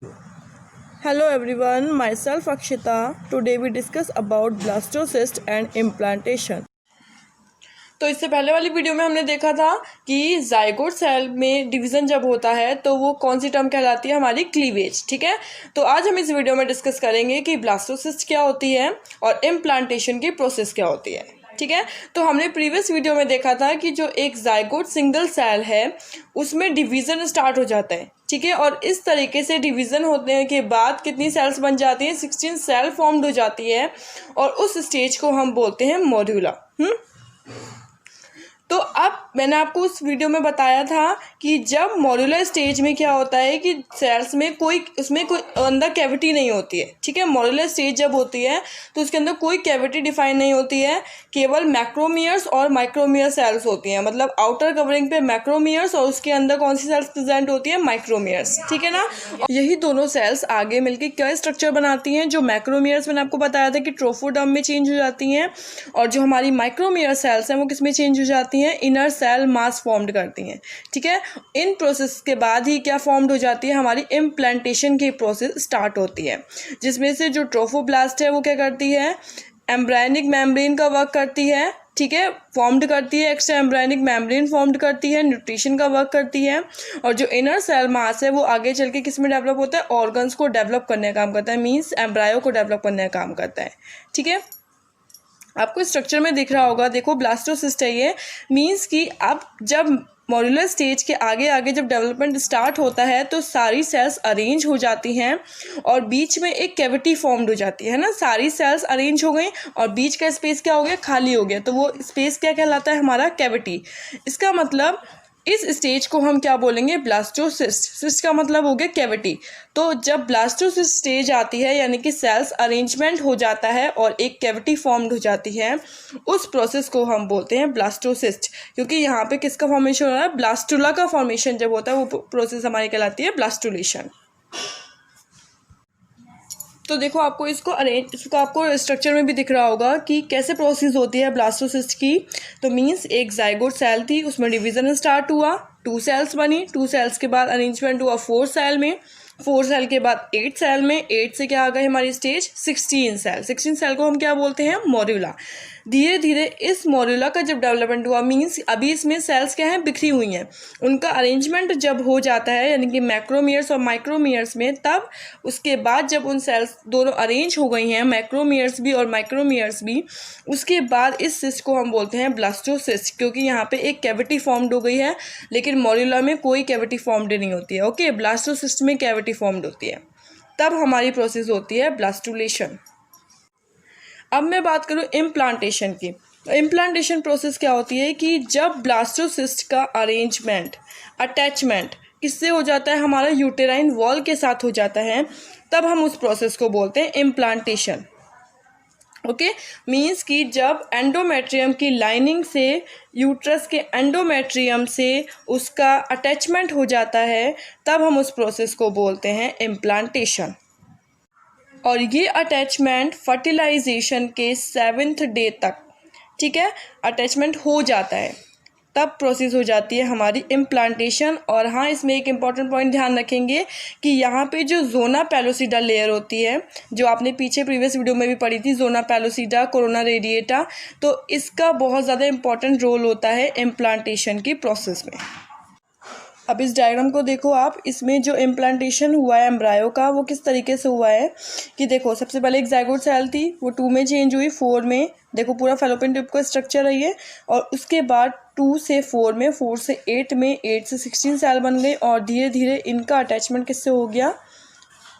Hello everyone, myself Akshita. Today we discuss about blastocyst and implantation. तो इससे पहले वाली वीडियो में हमने देखा था कि जाइगोट सेल में डिवीज़न जब होता है तो वो कौन सी टर्म कहलाती है, हमारी क्लीवेज। ठीक है, तो आज हम इस वीडियो में डिस्कस करेंगे कि ब्लास्टोसिस्ट क्या होती है और इम्प्लांटेशन की प्रोसेस क्या होती है। ठीक है, तो हमने प्रीवियस वीडियो में देखा था कि जो एक जाइगोट सिंगल सेल है उसमें डिवीज़न स्टार्ट हो जाता है। ठीक है, और इस तरीके से डिवीज़न होने के बाद कितनी सेल्स बन जाती हैं, 16 सेल फॉर्म्ड हो जाती है और उस स्टेज को हम बोलते हैं मॉड्यूला। तो अब मैंने आपको उस वीडियो में बताया था कि जब मॉड्यूलर स्टेज में क्या होता है कि सेल्स में उसमें कोई अंदर कैविटी नहीं होती है। ठीक है, मॉड्यूलर स्टेज जब होती है तो उसके अंदर कोई कैविटी डिफाइन नहीं होती है, केवल मैक्रोमियर्स और माइक्रोमियर सेल्स होती हैं। मतलब आउटर कवरिंग पे मैक्रोमियर्स और उसके अंदर कौन सी सेल्स प्रेजेंट होती है, माइक्रोमियर्स। ठीक है ना, यही दोनों सेल्स आगे मिलकर क्या स्ट्रक्चर बनाती हैं। जो मैक्रोमियर्स मैंने आपको बताया था कि ट्रोफोडर्म में चेंज हो जाती हैं और जो हमारी माइक्रोमियर सेल्स हैं वो किस में चेंज हो जाती हैं, इनर सेल मास फॉर्म्ड करती हैं। ठीक है, इन प्रोसेस के बाद ही क्या फॉर्म्ड हो जाती है, हमारी इम्प्लांटेशन की प्रोसेस स्टार्ट होती है, जिसमें से जो ट्रोफोब्लास्ट है वो क्या करती है, एम्ब्रायनिक मेम्ब्रेन का वर्क करती है। ठीक है, फॉर्म्ड करती है, एक्स्ट्रा एम्ब्रायनिक मेम्ब्रेन फॉर्म्ड करती है, न्यूट्रिशन का वर्क करती है। और जो इनर सेल मास है वो आगे चल के किस में डेवलप होता है, ऑर्गन्स को डेवलप करने का काम करता है, मीन्स एम्ब्रायो को डेवलप करने का काम करता है। ठीक है, आपको स्ट्रक्चर में दिख रहा होगा, देखो ब्लास्टोसिस्ट है ये, मीन्स कि अब जब मॉड्यूलर स्टेज के आगे आगे जब डेवलपमेंट स्टार्ट होता है तो सारी सेल्स अरेंज हो जाती हैं और बीच में एक कैविटी फॉर्म्ड हो जाती है ना। सारी सेल्स अरेंज हो गई और बीच का स्पेस क्या हो गया, खाली हो गया, तो वो स्पेस क्या कहलाता है, हमारा कैविटी। इसका मतलब इस स्टेज को हम क्या बोलेंगे, ब्लास्टोसिस्ट। सिस्ट का मतलब हो गया कैविटी। तो जब ब्लास्टोसिस्ट स्टेज आती है यानी कि सेल्स अरेंजमेंट हो जाता है और एक कैविटी फॉर्म्ड हो जाती है, उस प्रोसेस को हम बोलते हैं ब्लास्टोसिस्ट। क्योंकि यहाँ पे किसका फॉर्मेशन हो रहा है, ब्लास्टुला का फॉर्मेशन जब होता है वो प्रोसेस हमारी कहलाती है ब्लास्टुलेशन। तो देखो इसको आपको स्ट्रक्चर में भी दिख रहा होगा कि कैसे प्रोसेस होती है ब्लास्टोसिस्ट की। तो मींस एक जाइगोट सेल थी, उसमें डिवीज़न स्टार्ट हुआ, 2 सेल्स बनी, 2 सेल्स के बाद अरेंजमेंट हुआ 4 सेल में, 4 सेल के बाद 8 सेल में, 8 से क्या आ गई हमारी स्टेज 16 सेल। 16 सेल को हम क्या बोलते हैं, मॉड्यूला। धीरे धीरे इस मॉड्यूला का जब डेवलपमेंट हुआ, मींस अभी इसमें सेल्स क्या हैं, बिखरी हुई हैं, उनका अरेंजमेंट जब हो जाता है यानी कि मैक्रोमियर्स और माइक्रोमियर्स में, तब उसके बाद जब उन सेल्स दोनों अरेंज हो गई हैं, मैक्रोमियर्स भी और माइक्रोमियर्स भी, उसके बाद इस सिस्ट को हम बोलते हैं ब्लास्टोसिस्ट। क्योंकि यहाँ पे एक कैविटी फॉर्म्ड हो गई है लेकिन मॉड्यूला में कोई कैविटी फॉर्म्ड नहीं होती है। ओके, ब्लास्टोसिस्ट में कैविटी फॉर्म्ड होती है, तब हमारी प्रोसेस होती है ब्लास्टुलेशन। अब मैं बात करूँ इम्प्लांटेशन की। तो इम्प्लांटेशन प्रोसेस क्या होती है कि जब ब्लास्टोसिस्ट का अरेंजमेंट, अटैचमेंट किससे हो जाता है, हमारा यूटेराइन वॉल के साथ हो जाता है, तब हम उस प्रोसेस को बोलते हैं इम्प्लांटेशन। ओके, मीन्स कि जब एंडोमेट्रियम की लाइनिंग से, यूट्रस के एंडोमेट्रियम से उसका अटैचमेंट हो जाता है, तब हम उस प्रोसेस को बोलते हैं इम्प्लांटेशन। और ये अटैचमेंट फर्टिलाइजेशन के 7th डे तक, ठीक है, अटैचमेंट हो जाता है, तब प्रोसेस हो जाती है हमारी इम्प्लांटेशन। और हाँ, इसमें एक इम्पॉर्टेंट पॉइंट ध्यान रखेंगे कि यहाँ पे जो जोना पेलोसिडा लेयर होती है, जो आपने पीछे प्रीवियस वीडियो में भी पढ़ी थी, जोना पेलोसिडा, कोरोना रेडिएटा, तो इसका बहुत ज़्यादा इंपॉर्टेंट रोल होता है इम्प्लांटेशन की प्रोसेस में। अब इस डायग्राम को देखो आप, इसमें जो इम्प्लांटेशन हुआ है एम्ब्रायो का वो किस तरीके से हुआ है कि देखो, सबसे पहले एक जाइगोट सेल थी, वो 2 में चेंज हुई, 4 में, देखो पूरा फैलोपियन ट्यूब का स्ट्रक्चर है ये। और उसके बाद 2 से 4 में, 4 से 8 में, 8 से 16 सेल बन गई और धीरे धीरे इनका अटैचमेंट किससे हो गया,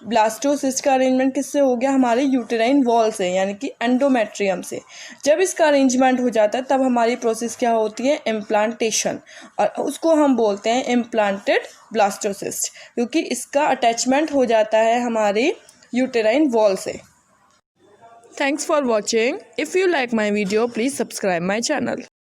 ब्लास्टोसिस्ट का अरेंजमेंट किससे हो गया, हमारे यूटेराइन वॉल से यानी कि एंडोमेट्रियम से। जब इसका अरेंजमेंट हो जाता है तब हमारी प्रोसेस क्या होती है, इम्प्लांटेशन, और उसको हम बोलते हैं इम्प्लांटेड ब्लास्टोसिस्ट, क्योंकि इसका अटैचमेंट हो जाता है हमारे यूटेराइन वॉल से। Thanks for watching. If you like my video please subscribe my channel.